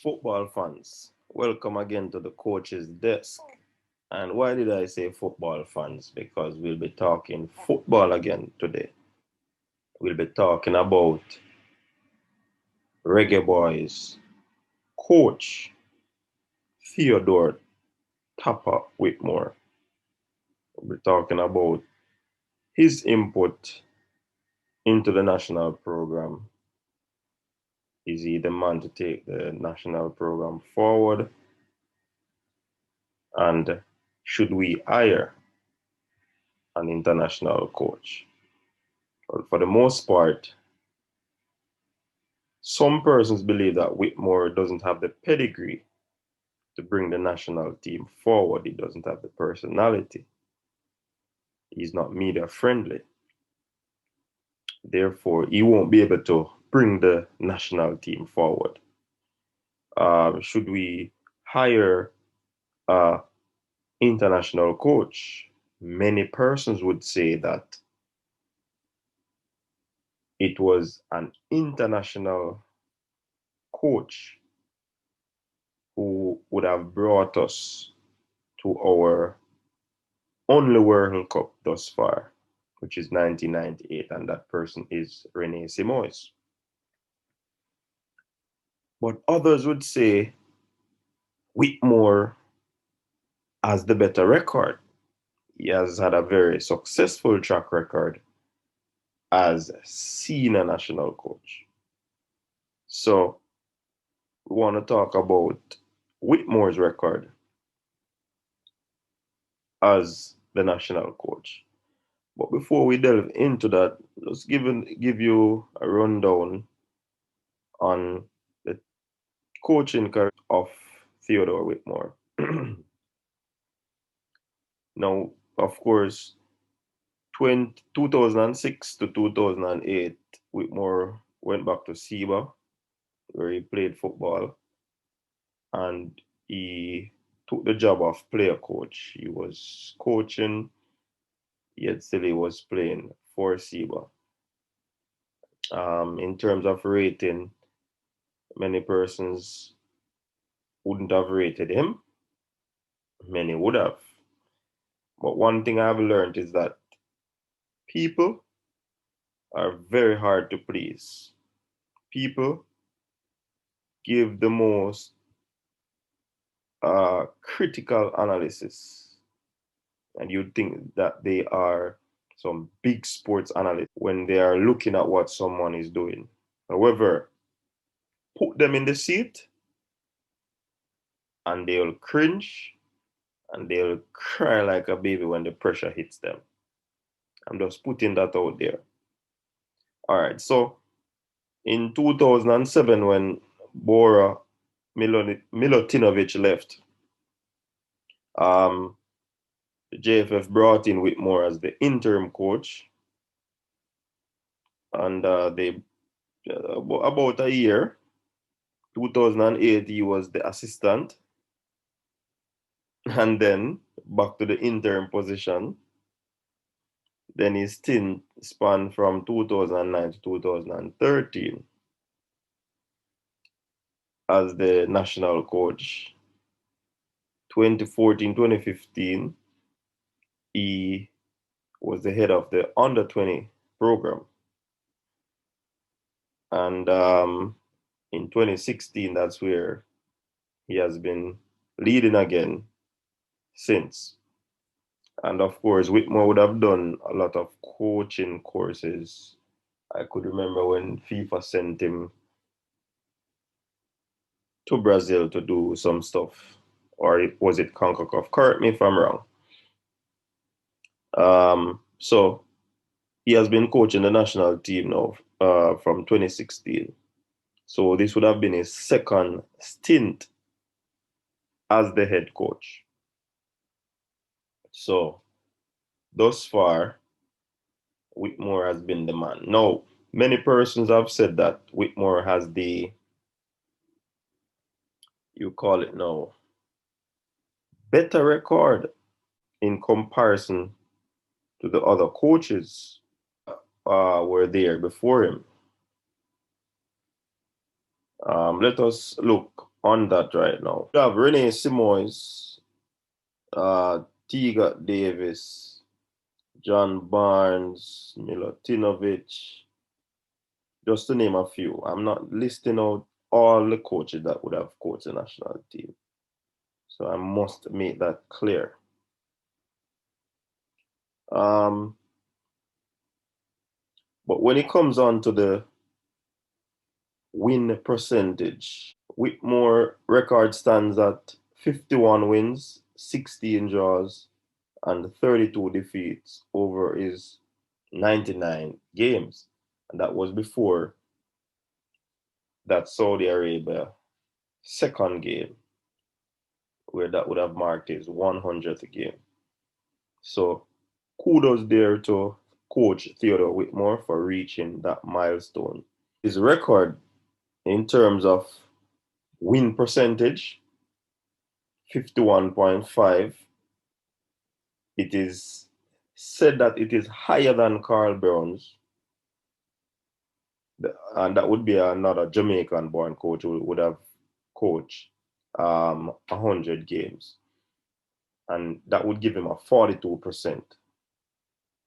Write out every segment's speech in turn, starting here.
Football fans, welcome again to the coach's desk. And why did I say football fans? Because we'll be talking football again today. We'll be talking about Reggae Boys coach Theodore Tapper Whitmore. We'll be talking about his input into the national program. Is he the man to take the national program forward? And should we hire an international coach? Well, for the most part, some persons believe that Whitmore doesn't have the pedigree to bring the national team forward. He doesn't have the personality. He's not media friendly. Therefore, he won't be able to bring the national team forward. Should we hire an international coach? Many persons would say that it was an international coach who would have brought us to our only World Cup thus far, which is 1998, and that person is Rene Simoes. But others would say Whitmore has the better record. He has had a very successful track record as senior national coach. So we want to talk about Whitmore's record as the national coach. But before we delve into that, let's give you a rundown on the coaching career of Theodore Whitmore. Now, of course, 2006 to 2008, Whitmore went back to SEBA, where he played football, and he took the job of player coach. He was coaching, yet still he was playing for SEBA. In terms of rating, many persons wouldn't have rated him. Many would have. But one thing I've learned is that people are very hard to please. People give the most critical analysis, and you'd think that they are some big sports analysts when they are looking at what someone is doing. However, put them in the seat and they'll cringe and they'll cry like a baby when the pressure hits them. I'm just putting that out there. All right, so in 2007, when Bora Milutinovic left, um, the JFF brought in Whitmore as the interim coach, and they about a year, 2008, he was the assistant, and then back to the interim position. Then his stint spanned from 2009 to 2013 as the national coach. 2014, 2015, he was the head of the under 20 program. And in 2016, that's where he has been leading again since. And of course, Whitmore would have done a lot of coaching courses. I could remember when FIFA sent him to Brazil to do some stuff. Or was it CONCACAF? Correct me if I'm wrong. So he has been coaching the national team now from 2016. So this would have been his second stint as the head coach. So thus far, Whitmore has been the man. Now, many persons have said that Whitmore has the, you call it now, better record in comparison to the other coaches were there before him. Let us look on that right now. We have Renee Simoes, Tiga Davis, John Barnes, Milutinovic, just to name a few. I'm not listing out all the coaches that would have coached the national team. So I must make that clear. But when it comes on to the win percentage, Whitmore record stands at 51 wins, 16 draws, and 32 defeats over his 99 games. And that was before that Saudi Arabia second game, where that would have marked his 100th game. So kudos there to coach Theodore Whitmore for reaching that milestone. His record in terms of win percentage, 51.5. It is said that it is higher than Carl Brown's, and that would be another Jamaican-born coach who would have coached 100 games, and that would give him a 42%.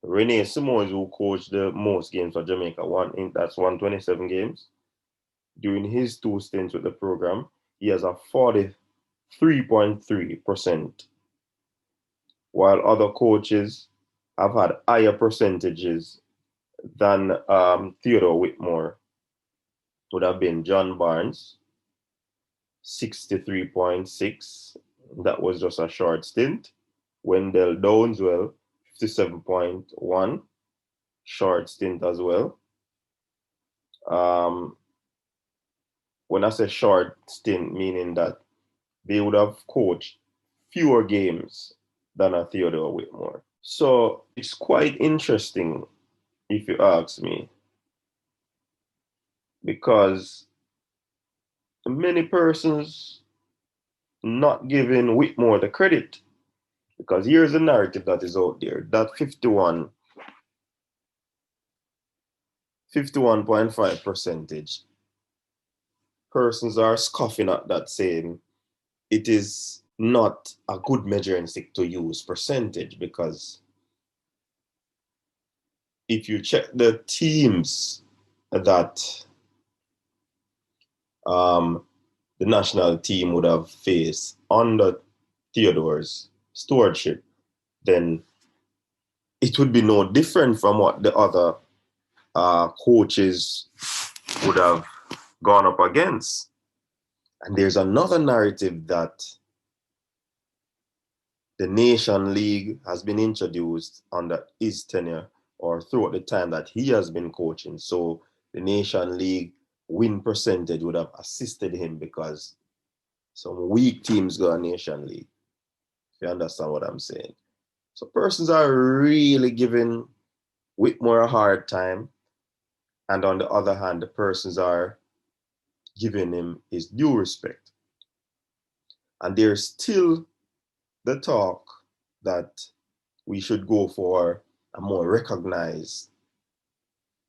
Renee Simoes, who coached the most games for Jamaica, that's 127 games. During his 2 stints with the program, he has a 43.3%, while other coaches have had higher percentages than Theodore Whitmore. Would have been John Barnes, 63.6. That was just a short stint. Wendell Downswell, 57.1. Short stint as well. When I say short stint, meaning that they would have coached fewer games than a Theodore Whitmore. So it's quite interesting, if you ask me, because many persons not giving Whitmore the credit, because here's the narrative that is out there that 51.5 percentage persons are scoffing at that, saying it is not a good measuring stick to use percentage, because if you check the teams that the national team would have faced under Theodore's stewardship, then it would be no different from what the other coaches would have gone up against. And there's another narrative that the Nation League has been introduced under his tenure or throughout the time that he has been coaching. So the Nation League win percentage would have assisted him because some weak teams go to Nation League. If you understand what I'm saying. So persons are really giving Whitmore a hard time. And on the other hand, the persons are giving him his due respect. And there's still the talk that we should go for a more recognized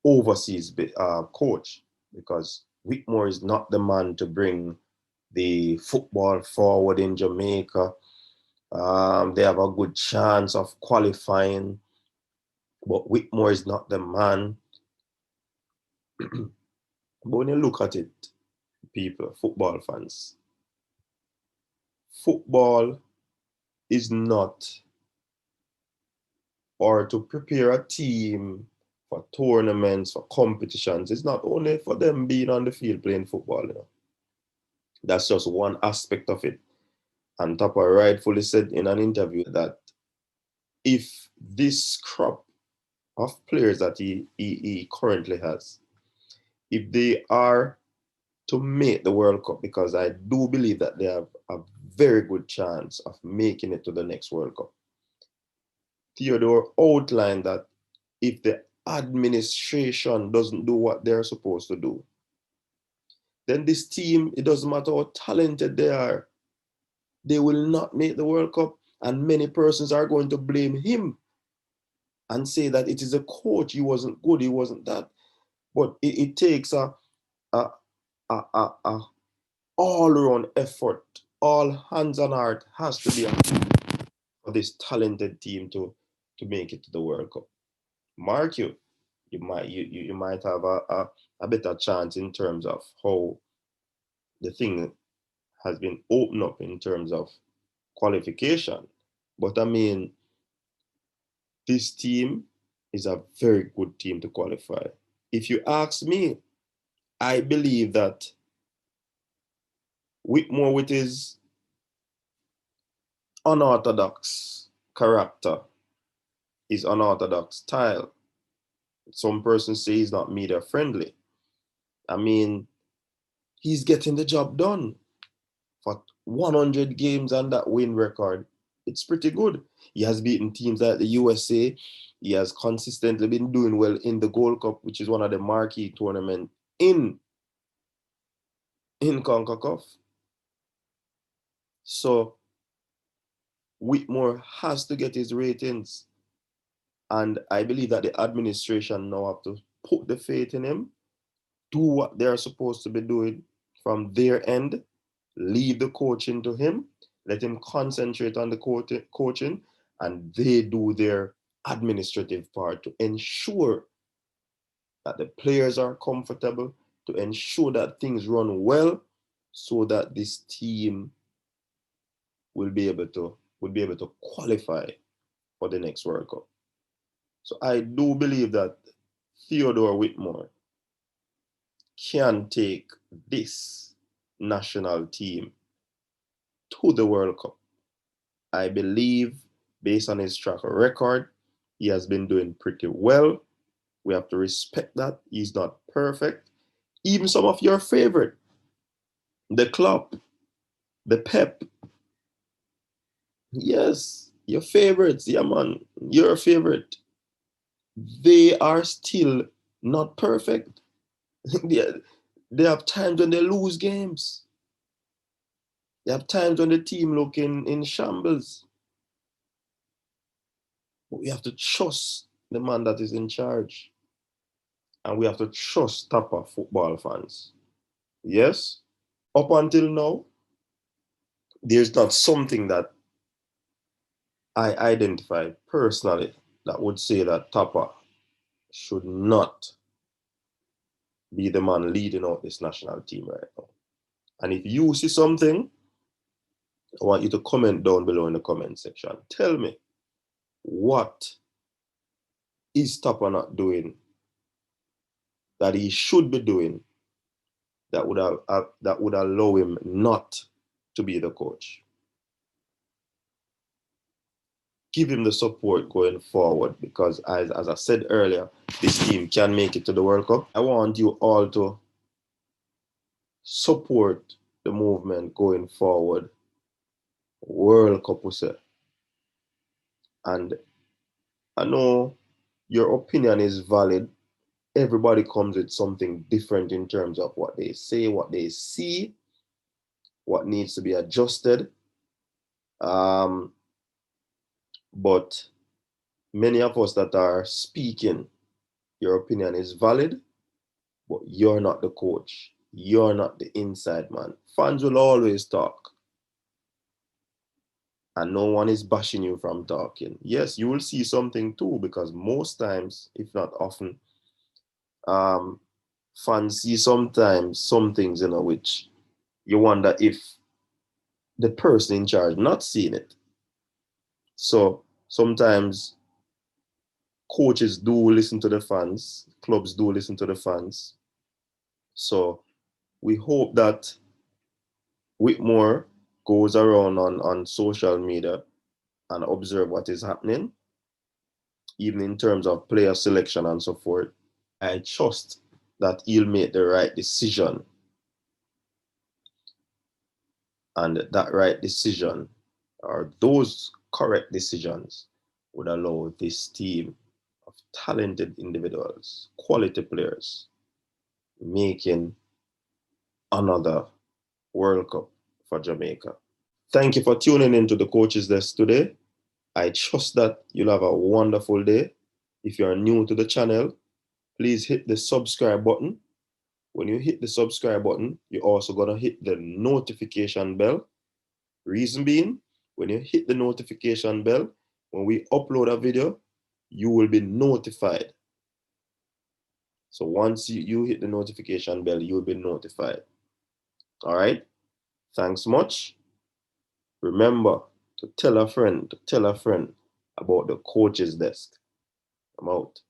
overseas coach, because Whitmore is not the man to bring the football forward in Jamaica. They have a good chance of qualifying, but Whitmore is not the man. But when you look at it, people, football fans, football is not, or to prepare a team for tournaments, for competitions, it's not only for them being on the field playing football. That's just one aspect of it. And Tapa rightfully said in an interview that if this crop of players that he currently has, if they are to make the World Cup, because I do believe that they have a very good chance of making it to the next World Cup. Theodore outlined that if the administration doesn't do what they're supposed to do, then this team, it doesn't matter how talented they are, they will not make the World Cup. And many persons are going to blame him and say that it is a coach, he wasn't good, he wasn't that. But it takes a all around effort, all hands on heart has to be for this talented team to make it to the World Cup. Mark you might have a better chance in terms of how the thing has been opened up in terms of qualification. But I mean, this team is a very good team to qualify. If you ask me, I believe that Whitmore, with his unorthodox character, his unorthodox style, some persons say he's not media friendly. I mean, he's getting the job done for 100 games and that win record. It's pretty good. He has beaten teams like the USA. He has consistently been doing well in the Gold Cup, which is one of the marquee tournaments in CONCACAF. So Whitmore has to get his ratings. And I believe that the administration now have to put the faith in him, do what they're supposed to be doing from their end, leave the coaching to him, let him concentrate on the coaching, and they do their administrative part to ensure that the players are comfortable, to ensure that things run well, so that this team will be able to qualify for the next World Cup. So I do believe that Theodore Whitmore can take this national team to the World Cup. I believe, based on his track record, he has been doing pretty well. We have to respect that. He's not perfect. Even some of your favorite, the club, the Pep. Yes, your favorites. Yeah, man, your favorite. They are still not perfect. they have times when they lose games. They have times when the team look in shambles. But we have to trust the man that is in charge. And we have to trust Tapa football fans. Yes, up until now, there's not something that I identify personally that would say that Tapa should not be the man leading out this national team right now. And if you see something, I want you to comment down below in the comment section. Tell me, what is Tapa not doing that he should be doing that would allow him not to be the coach? Give him the support going forward, because as I said earlier, this team can make it to the World Cup. I want you all to support the movement going forward. World Cup, we say. And I know your opinion is valid. Everybody comes with something different in terms of what they say, what they see, what needs to be adjusted. But many of us that are speaking, your opinion is valid, but you're not the coach. You're not the inside man. Fans will always talk. And no one is bashing you from talking. Yes, you will see something too, because most times, if not often, fans see sometimes some things, which you wonder if the person in charge not seeing it. So sometimes coaches do listen to the fans, clubs do listen to the fans. So we hope that Whitmore goes around on social media and observe what is happening, even in terms of player selection and so forth. I trust that he'll make the right decision. And that right decision, or those correct decisions, would allow this team of talented individuals, quality players, making another World Cup for Jamaica. Thank you for tuning into the Coaches Desk today. I trust that you'll have a wonderful day. If you're new to the channel, please hit the subscribe button When you hit the subscribe button, you're also going to hit the notification bell. Reason being, when you hit the notification bell, when we upload a video, you will be notified. So once you hit the notification bell, you'll be notified. All right? Thanks much. Remember to tell a friend about the coach's desk. I'm out.